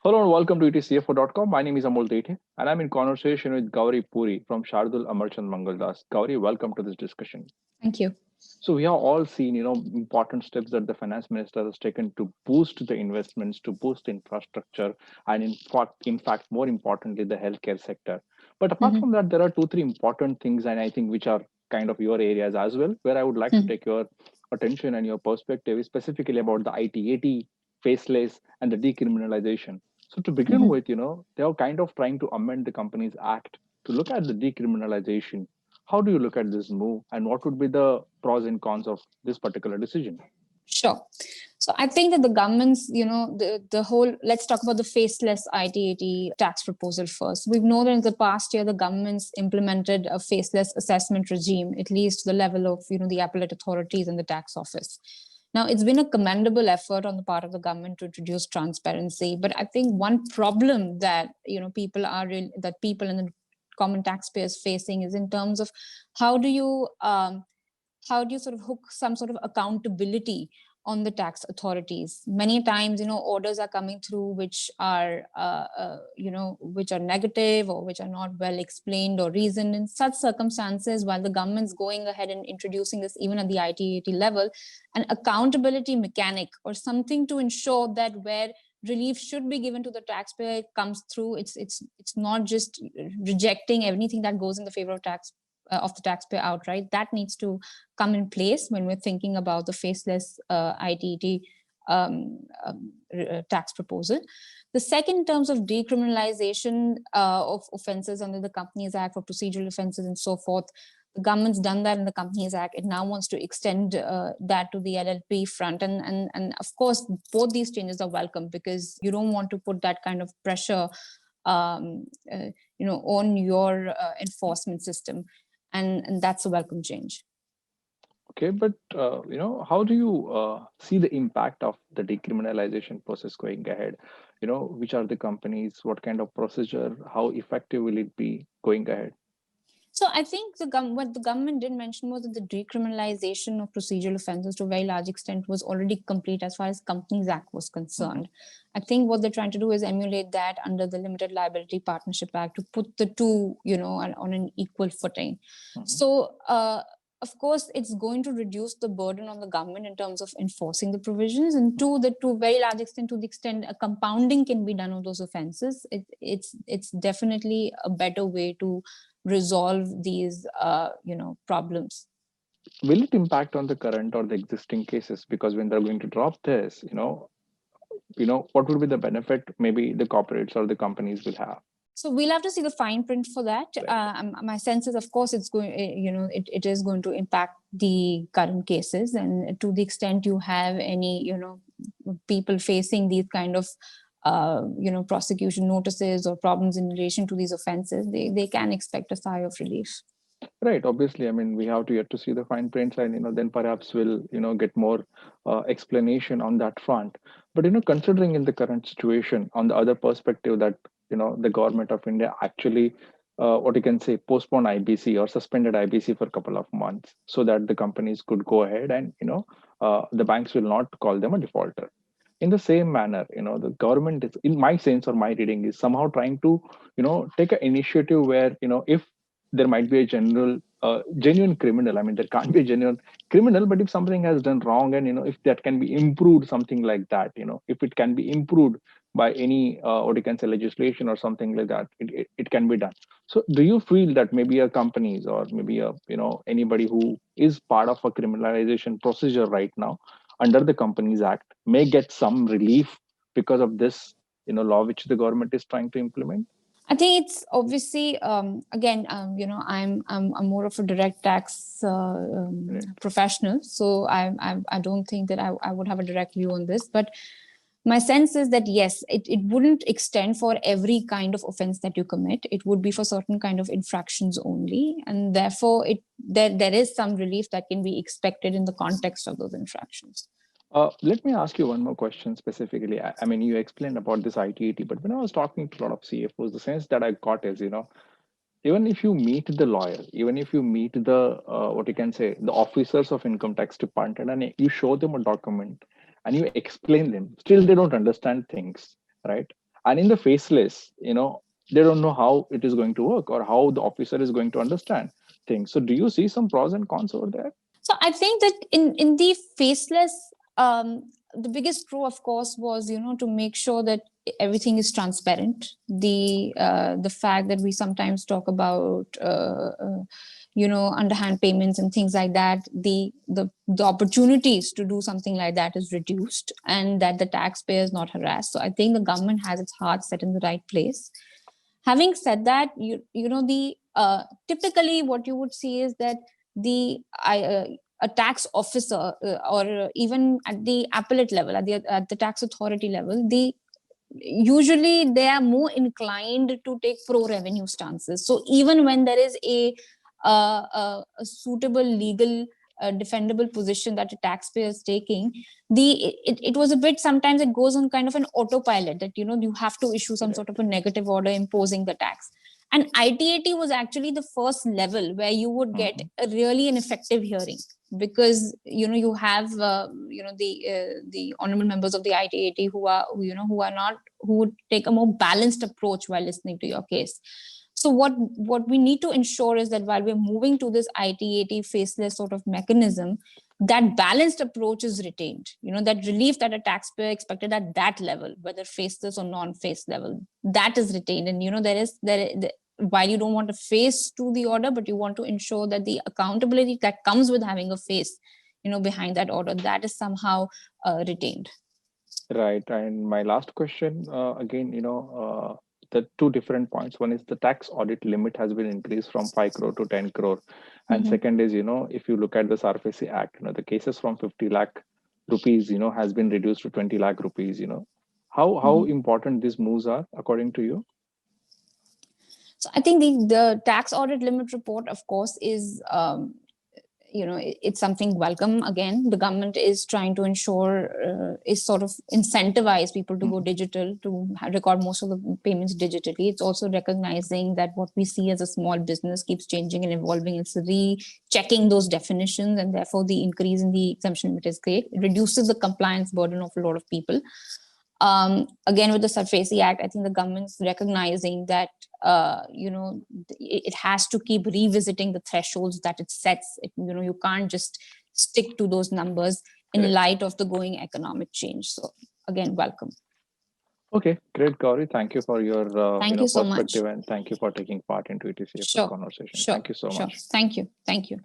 Hello and welcome to etcfo.com. My name is Amol Dete and I'm in conversation with Gauri Puri from Shardul Amarchand Mangaldas. Gauri, welcome to this discussion. Thank you. So we have all seen, important steps that the finance minister has taken to boost the investments, to boost infrastructure, and in fact, more importantly, the healthcare sector. But apart Mhm, from that, there are two, three important things, and I think which are kind of your areas as well, where I would like to mhm, take your attention and your perspective, is specifically about the ITAT, faceless, and the decriminalization. So to begin mhm. with, they are kind of trying to amend the Companies Act to look at the decriminalization. How do you look at this move, and what would be the pros and cons of this particular decision? Sure. So I think that the government's, the whole, let's talk about the faceless ITAT tax proposal first. We know that in the past year, the government's implemented a faceless assessment regime, at least to the level of, the appellate authorities and the tax office. Now, it's been a commendable effort on the part of the government to introduce transparency. But I think one problem that, that people and the common taxpayers facing is in terms of how do you, how do you sort of hook some sort of accountability on the tax authorities? Many times, orders are coming through which are which are negative or which are not well explained or reasoned. In such circumstances, while the government's going ahead and introducing this even at the ITAT level, an accountability mechanic or something to ensure that where relief should be given to the taxpayer comes through. It's not just rejecting everything that goes in the favor of the taxpayer outright. That needs to come in place when we're thinking about the faceless ITT tax proposal. The second, in terms of decriminalization of offences under the Companies Act for procedural offences and so forth, the government's done that in the Companies Act. It now wants to extend that to the LLP front. And of course, both these changes are welcome because you don't want to put that kind of pressure on your enforcement system. And that's a welcome change. Okay, but how do you see the impact of the decriminalization process going ahead? Which are the companies? What kind of procedure? How effective will it be going ahead? So I think what the government did mention was that the decriminalization of procedural offences to a very large extent was already complete as far as Companies Act was concerned. I think what they're trying to do is emulate that under the Limited Liability Partnership Act to put the two, on an equal footing. Mhm. So of course, it's going to reduce the burden on the government in terms of enforcing the provisions, and to a very large extent, to the extent a compounding can be done on those offences. It's definitely a better way to resolve these problems. Will it impact on the current or the existing cases? Because when they're going to drop this, what would be the benefit maybe the corporates or the companies will have? So we'll have to see the fine print for that. Right. My sense is, of course, it's going, it is going to impact the current cases, and to the extent you have any, people facing these kind of, prosecution notices or problems in relation to these offences, they can expect a sigh of relief. Right. Obviously, I mean, we have to yet to see the fine prints, and then perhaps we'll get more explanation on that front. But considering in the current situation, on the other perspective, that the government of India actually, what you can say, postponed IBC or suspended IBC for a couple of months, so that the companies could go ahead and the banks will not call them a defaulter. In the same manner, the government is, in my sense or my reading, is somehow trying to take an initiative where if there might be a genuine criminal. I mean, there can't be a genuine criminal, but if something has done wrong, and if that can be improved, something like that, if it can be improved by any what you can say legislation or something like that, it can be done. So do you feel that maybe a companies or maybe a anybody who is part of a criminalization procedure right now under the Companies Act may get some relief because of this law which the government is trying to implement? I think it's obviously again, I'm more of a direct tax professional, so I don't think that I would have a direct view on this. But my sense is that yes, it wouldn't extend for every kind of offense that you commit. It would be for certain kind of infractions only, and therefore there is some relief that can be expected in the context of those infractions. Let me ask you one more question specifically. I mean, you explained about this ITAT, but when I was talking to a lot of CFOs, the sense that I got is, even if you meet the lawyer, even if you meet the, what you can say, the officers of income tax department, and you show them a document and you explain them, still they don't understand things, right? And in the faceless, they don't know how it is going to work or how the officer is going to understand things. So do you see some pros and cons over there? So I think that in the faceless, the biggest pro, of course, was to make sure that everything is transparent. The fact that we sometimes talk about underhand payments and things like that, the opportunities to do something like that is reduced, and that the taxpayer is not harassed. So I think the government has its heart set in the right place. Having said that, the typically what you would see is that the a tax officer, or even at the appellate level, at the tax authority level, usually they are more inclined to take pro revenue stances. So even when there is a suitable legal defendable position that a taxpayer is taking, it was a bit, sometimes it goes on kind of an autopilot, that you have to issue some sort of a negative order imposing the tax. And ITAT was actually the first level where you would get a really an effective hearing, because you have the honorable members of the ITAT who would take a more balanced approach while listening to your case. So what we need to ensure is that while we're moving to this ITAT faceless sort of mechanism, that balanced approach is retained. That relief that a taxpayer expected at that level, whether faceless or non-face level, that is retained. And while you don't want a face to the order, but you want to ensure that the accountability that comes with having a face behind that order, that is somehow retained. Right. And my last question, again, the two different points. One is the tax audit limit has been increased from 5 crore to 10 crore. And second is, if you look at the SARFAESI Act, the cases from 50 lakh rupees, has been reduced to 20 lakh rupees, How important these moves are, according to you? So I think the tax audit limit report, of course, is it's something welcome. Again, the government is trying to ensure is sort of incentivize people to go digital, to record most of the payments digitally. It's also recognizing that what we see as a small business keeps changing and evolving. It's rechecking those definitions, and therefore the increase in the exemption limit is great. It reduces the compliance burden of a lot of people. Again, with the SARFAESI Act, I think the government's recognizing that it has to keep revisiting the thresholds that it sets. You can't just stick to those numbers in light of the going economic change. So again, welcome. Okay, great, Gauri. Thank you for your thank you so perspective, much. And thank you for taking part into ETCF conversation. Sure, Thank you so much. Thank you.